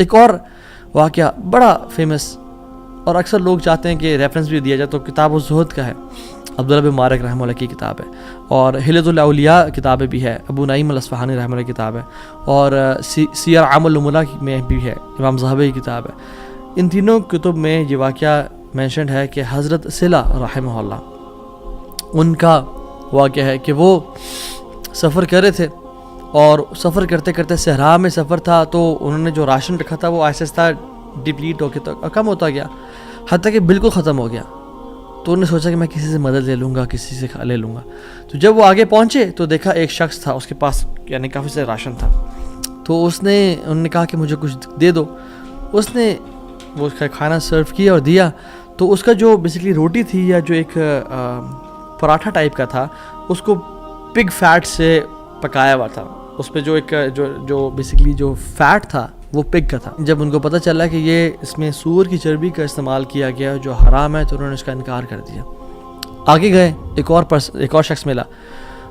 ایک اور واقعہ بڑا فیمس اور اکثر لوگ چاہتے ہیں کہ ریفرنس بھی دیا جائے، تو کتاب الزہد کا ہے، عبداللہ بن مبارک رحمہ اللہ کی کتاب ہے، اور حلیۃ الاولیاء کتابیں بھی ہے، ابو نعیم الاصفہانی رحمہ اللہ کی کتاب ہے، اور سیر اعمال النبلاء میں بھی ہے، امام ذہبی کی کتاب ہے۔ ان تینوں کتب میں یہ واقعہ مینشنڈ ہے کہ حضرت صلہ رحمہ اللہ، ان کا واقعہ ہے کہ وہ سفر کر رہے تھے، اور سفر کرتے کرتے صحرا میں سفر تھا، تو انہوں نے جو راشن رکھا تھا وہ آہستہ آہستہ ڈپلیٹ ہو کے تو کم ہوتا گیا، حتیٰ کہ بالکل ختم ہو گیا۔ تو انہوں نے سوچا کہ میں کسی سے مدد لے لوں گا، کسی سے لے لوں گا۔ تو جب وہ آگے پہنچے تو دیکھا ایک شخص تھا، اس کے پاس یعنی کافی سے راشن تھا، تو انہوں نے کہا کہ مجھے کچھ دے دو۔ اس نے وہ کھانا سرو کیا اور دیا، تو اس کا جو بیسیکلی روٹی تھی یا جو ایک پراٹھا ٹائپ کا تھا، اس کو پگ فیٹ سے پکایا ہوا تھا، اس پہ جو ایک جو بیسیکلی جو فیٹ تھا وہ پگ کا تھا۔ جب ان کو پتہ چلا کہ یہ اس میں سور کی چربی کا استعمال کیا گیا جو حرام ہے، تو انہوں نے اس کا انکار کر دیا۔ آگے گئے، ایک اور شخص ملا،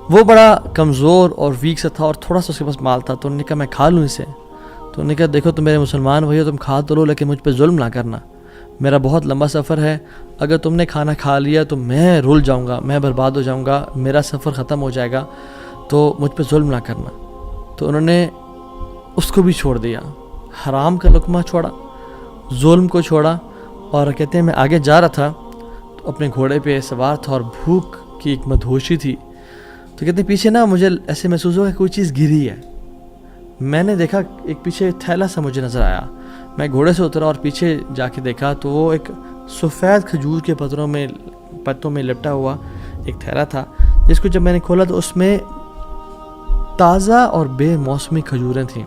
وہ بڑا کمزور اور ویک سا تھا اور تھوڑا سا اس کے پاس مال تھا، تو انہوں نے کہا میں کھا لوں اسے۔ تو انہوں نے کہا دیکھو تم میرے مسلمان بھائی ہو، تم کھا تو لو لیکن مجھ پہ ظلم نہ کرنا، میرا بہت لمبا سفر ہے، اگر تم نے کھانا کھا لیا تو میں رول جاؤں گا، میں برباد ہو جاؤں گا، میرا سفر ختم ہو جائے گا، تو مجھ پہ ظلم نہ کرنا۔ تو انہوں نے اس کو بھی چھوڑ دیا، حرام کا لقمہ چھوڑا، ظلم کو چھوڑا، اور کہتے ہیں میں آگے جا رہا تھا تو اپنے گھوڑے پہ سوار تھا اور بھوک کی ایک مدہوشی تھی، تو کہتے ہیں پیچھے نا مجھے ایسے محسوس ہوا کہ کوئی چیز گری ہے۔ میں نے دیکھا ایک پیچھے تھیلا سا مجھے نظر آیا، میں گھوڑے سے اترا اور پیچھے جا کے دیکھا تو وہ ایک سفید کھجور کے پتوں میں لپٹا ہوا ایک تھیلا تھا، جس کو جب میں نے کھولا تو اس میں تازہ اور بے موسمی کھجوریں تھیں،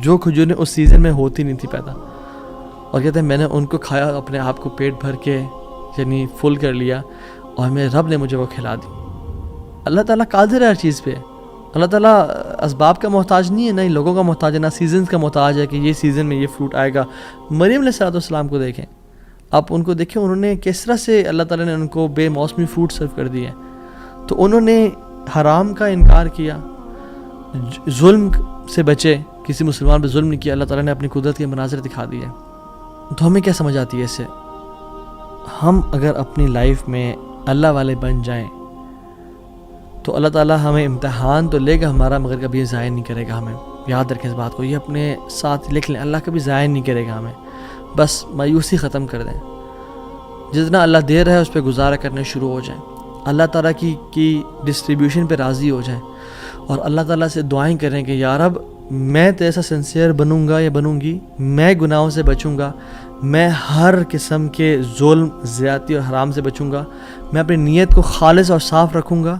جو کھجوریں اس سیزن میں ہوتی نہیں تھی پیدا، اور کہتے ہیں میں نے ان کو کھایا، اپنے آپ کو پیٹ بھر کے یعنی فل کر لیا، اور میرے رب نے مجھے وہ کھلا دی۔ اللہ تعالیٰ قادر ہے ہر چیز پہ، اللہ تعالیٰ اسباب کا محتاج نہیں ہے، نہ ہی لوگوں کا محتاج ہے، نہ سیزنز کا محتاج ہے کہ یہ سیزن میں یہ فروٹ آئے گا۔ مریم علیہ السلام کو دیکھیں، آپ ان کو دیکھیں، انہوں نے کس طرح سے اللہ تعالیٰ نے ان کو بے موسمی فروٹ سرو کر دیے، تو انہوں نے حرام کا انکار کیا، ظلم سے بچے، کسی مسلمان پہ ظلم نہیں کیا، اللہ تعالیٰ نے اپنی قدرت کے مناظر دکھا دیے۔ تو ہمیں کیا سمجھ آتی ہے اس سے؟ ہم اگر اپنی لائف میں اللہ والے بن جائیں تو اللہ تعالیٰ ہمیں امتحان تو لے گا ہمارا، مگر کبھی ضائع نہیں کرے گا ہمیں۔ یاد رکھیں اس بات کو، یہ اپنے ساتھ لکھ لیں، اللہ کبھی ضائع نہیں کرے گا ہمیں۔ بس مایوسی ختم کر دیں، جتنا اللہ دے رہا ہے اس پہ گزارا کرنے شروع ہو جائیں، اللہ تعالیٰ کی ڈسٹریبیوشن پہ راضی ہو جائیں، اور اللہ تعالیٰ سے دعائیں کریں کہ یا رب میں تو ایسا سنسیئر بنوں گا یا بنوں گی، میں گناہوں سے بچوں گا، میں ہر قسم کے ظلم، زیادتی اور حرام سے بچوں گا، میں اپنی نیت کو خالص اور صاف رکھوں گا۔